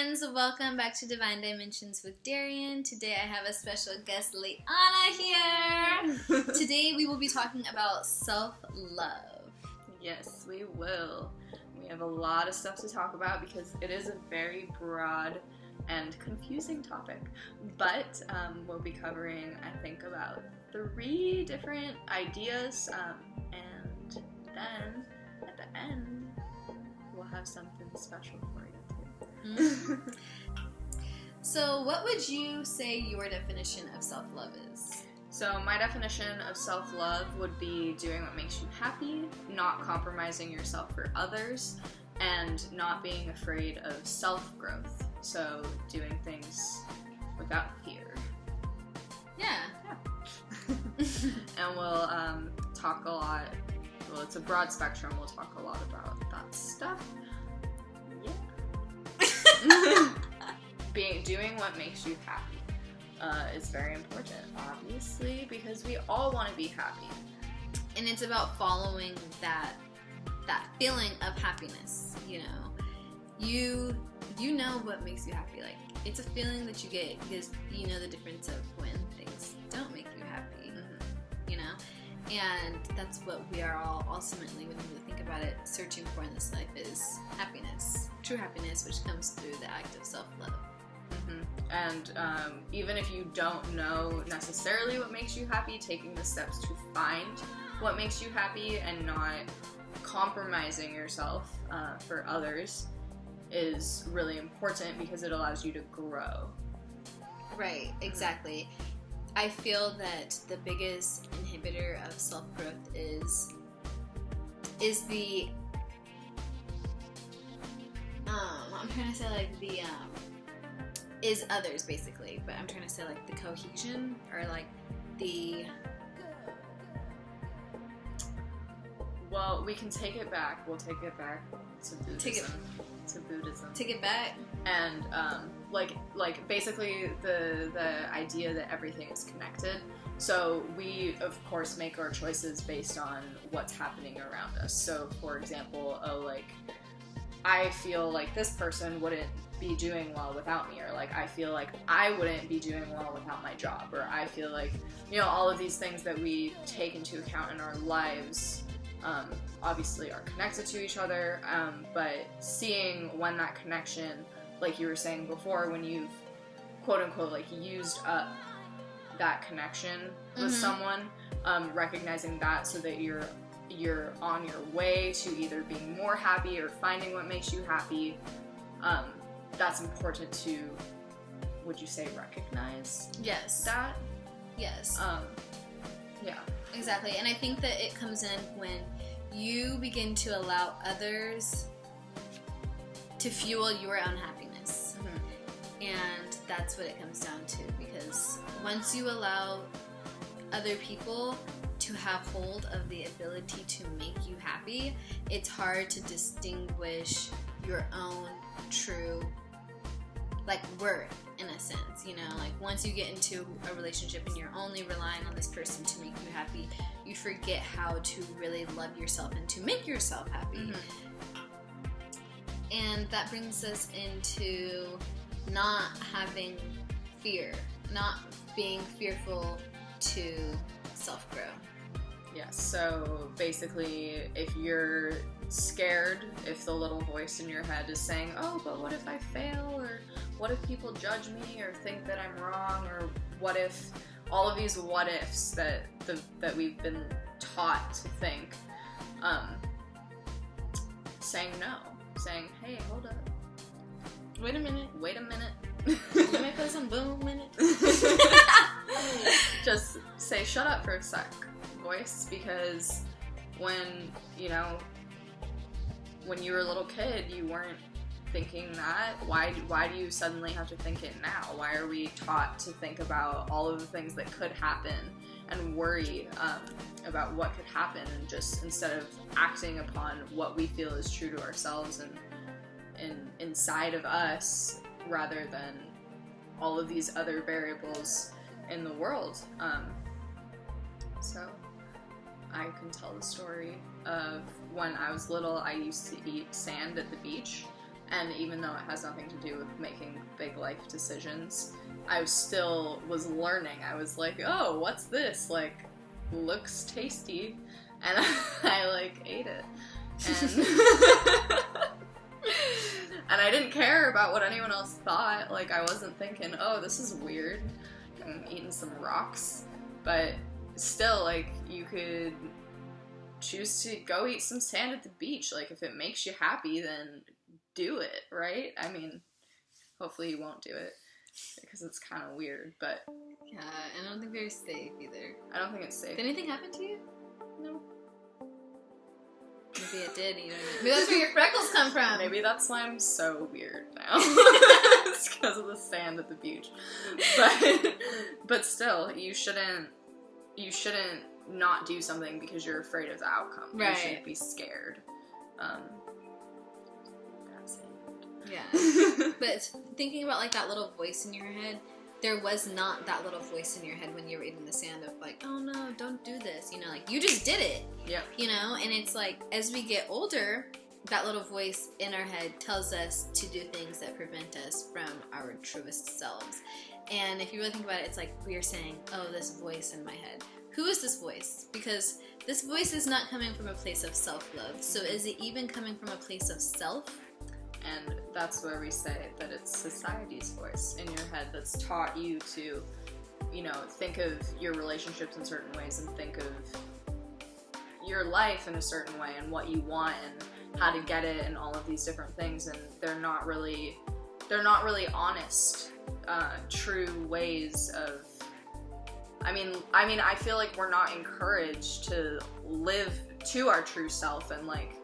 friends, welcome back to Divine Dimensions with Darian. Today I have a special guest, Lianna, here. Today we will be talking about self-love. Yes, we will. We have a lot of stuff to talk about because it is a very broad and confusing topic. But we'll be covering, I think, about 3 different ideas, and then at the end we'll have something special for you too. Mm-hmm. So what would you say your definition of self-love is? So my definition of self-love would be doing what makes you happy, not compromising yourself for others, and not being afraid of self-growth. So doing things without fear. Yeah. And we'll talk a lot. Well, it's a broad spectrum. We'll talk a lot about that stuff. Yeah. Doing what makes you happy is very important, obviously, because we all want to be happy. And it's about following that feeling of happiness, you know. You know what makes you happy. Like, it's a feeling that you get because you know the difference of when things don't make you happy, you know? And that's what we are all ultimately, when we think about it, searching for in this life is happiness. True happiness, which comes through the act of self-love. And even if you don't know necessarily what makes you happy, taking the steps to find what makes you happy and not compromising yourself for others is really important because it allows you to grow. Right, exactly. I feel that the biggest inhibitor of self-growth is the I'm trying to say like the is others, basically, but I'm trying to say like the cohesion or like the... Well, we can take it back. We'll take it back to Buddhism. Take it back. And like basically the idea that everything is connected. So we of course make our choices based on what's happening around us. So for example, I feel like this person wouldn't be doing well without me, or like I feel like I wouldn't be doing well without my job, or I feel like, you know, all of these things that we take into account in our lives obviously are connected to each other, but seeing when that connection, like you were saying before, when you've quote unquote like used up that connection with someone, recognizing that so that you're on your way to either being more happy or finding what makes you happy. That's important to, would you say, recognize? Yes. That? Yes. Yeah. Exactly. And I think that it comes in when you begin to allow others to fuel your own happiness. And that's what it comes down to, because once you allow other people to have hold of the ability to make you happy, it's hard to distinguish your own true worth, in a sense, you know. Like, once you get into a relationship and you're only relying on this person to make you happy, you forget how to really love yourself and to make yourself happy. And that brings us into not having fear, not being fearful to self-grow. Yes, so basically, if you're scared, if the little voice in your head is saying, oh, but what if I fail, or what if people judge me or think that I'm wrong, or what if, all of these what ifs that we've been taught to think, saying no, saying, hey, hold up, Wait a minute. let me play some boom in it. Just say, shut up for a sec, voice, because when you were a little kid, you weren't thinking that. Why do you suddenly have to think it now? Why are we taught to think about all of the things that could happen and worry about what could happen, and just instead of acting upon what we feel is true to ourselves and inside of us, rather than all of these other variables in the world. So I can tell the story of when I was little. I used to eat sand at the beach, And even though it has nothing to do with making big life decisions, I still was learning. I was like, oh, what's this? Like, looks tasty. And I like, ate it. And, and I didn't care about what anyone else thought. Like, I wasn't thinking, oh, this is weird. I'm eating some rocks. But still, like, you could choose to go eat some sand at the beach. Like, if it makes you happy, then do it, right? I mean, hopefully you won't do it, because it's kind of weird, but... Yeah, and I don't think they're safe either. I don't think it's safe. Did anything happen to you? No. Maybe it did, you don't know. Maybe that's where your freckles come from. Maybe that's why I'm so weird now. It's because of the sand at the beach. But still, you shouldn't not do something because you're afraid of the outcome. Right. You shouldn't be scared. Yeah. But thinking about, like, that little voice in your head, there was not that little voice in your head when you were eating the sand of, like, oh no, don't do this. You know, like, you just did it. Yep. You know, and it's like, as we get older, that little voice in our head tells us to do things that prevent us from our truest selves. And if you really think about it, it's like we are saying, oh, this voice in my head. Who is this voice? Because this voice is not coming from a place of self-love. So is it even coming from a place of self? And that's where we say that it's society's voice in your head that's taught you to, you know, think of your relationships in certain ways and think of your life in a certain way and what you want and how to get it and all of these different things. And they're not really honest, true ways of, I mean, I feel like we're not encouraged to live to our true self and, like,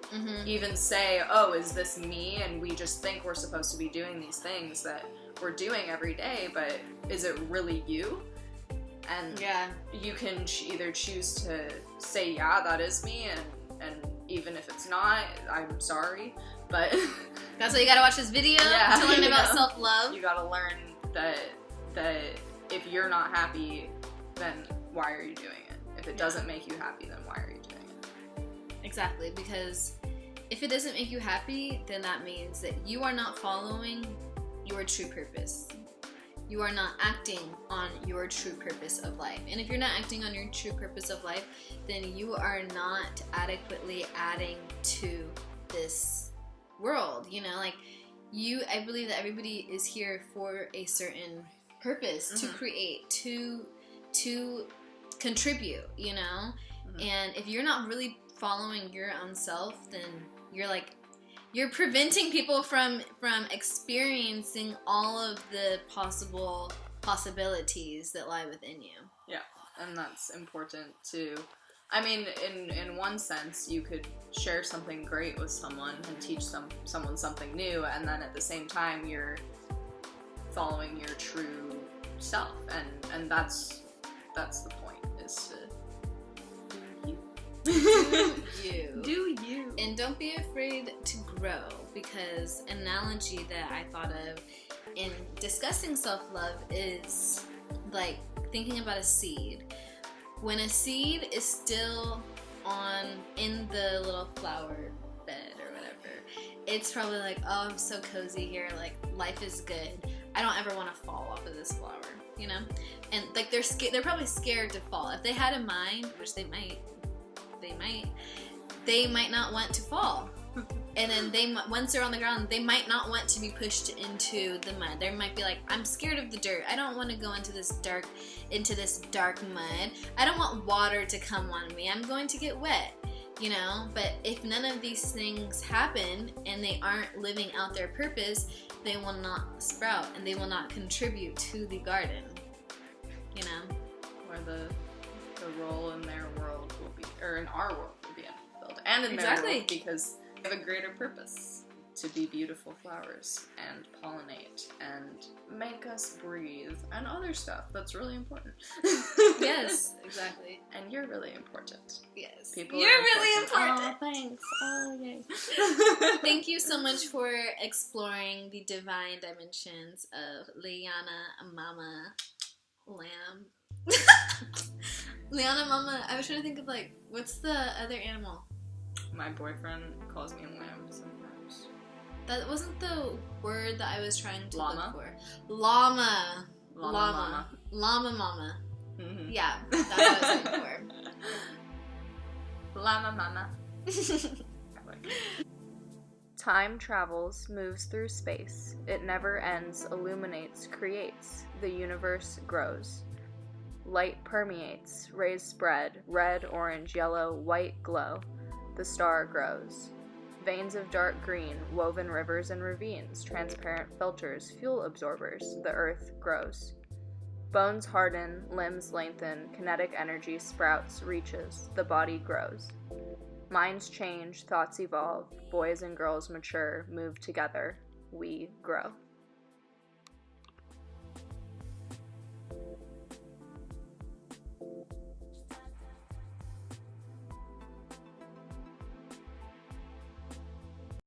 even say, oh, is this me? And we just think we're supposed to be doing these things that we're doing every day, but is it really you? And yeah, you can either choose to say, yeah, that is me, and even if it's not, I'm sorry, but... That's why you gotta watch this video to learn about self-love. You gotta learn that if you're not happy, then why are you doing it? If it doesn't make you happy, then why are you doing it? Exactly, because if it doesn't make you happy, then that means that you are not following your true purpose. You are not acting on your true purpose of life. And if you're not acting on your true purpose of life, then you are not adequately adding to this world. You know, like, I believe that everybody is here for a certain purpose, to create, to contribute, you know? And if you're not really following your own self, then you're preventing people from experiencing all of the possibilities that lie within you. Yeah, and that's important too. I mean, in one sense, you could share something great with someone and teach someone something new, and then at the same time, you're following your true self, and that's the point, is to do you. And don't be afraid to grow, because an analogy that I thought of in discussing self-love is like thinking about a seed. When a seed is still in the little flower bed or whatever, it's probably like, oh, I'm so cozy here, like, life is good. I don't ever want to fall off of this flower, you know? And like, they're probably scared to fall. If they had a mind, which they might not want to fall. And then once they're on the ground, they might not want to be pushed into the mud. They might be like, I'm scared of the dirt. I don't want to go into this dark mud. I don't want water to come on me. I'm going to get wet, you know? But if none of these things happen and they aren't living out their purpose, they will not sprout and they will not contribute to the garden, you know? Where the role in their world will be, or in our world will be unfulfilled. And in their world, because they have a greater purpose to be beautiful flowers and pollinate and make us breathe and other stuff that's really important. Yes, exactly. And you're really important. Yes. People you're really important. Oh, thanks. Oh, yay. Thank you so much for exploring the divine dimensions of Lianna, Mama, Lamb. Lianna, Mama, I was trying to think of, like, what's the other animal? My boyfriend calls me a lamb sometimes. That wasn't the word that I was trying to Llama? look for. Llama. Llama. Llama mama. Mm-hmm. Yeah, that's what I was looking for. Llama mama. I like it. Time travels, moves through space. It never ends, illuminates, creates. The universe grows. Light permeates, rays spread, red, orange, yellow, white glow. The star grows. Veins of dark green, woven rivers and ravines, transparent filters, fuel absorbers. The earth grows. Bones harden, limbs lengthen, kinetic energy sprouts, reaches. The body grows. Minds change, thoughts evolve, boys and girls mature, move together. We grow.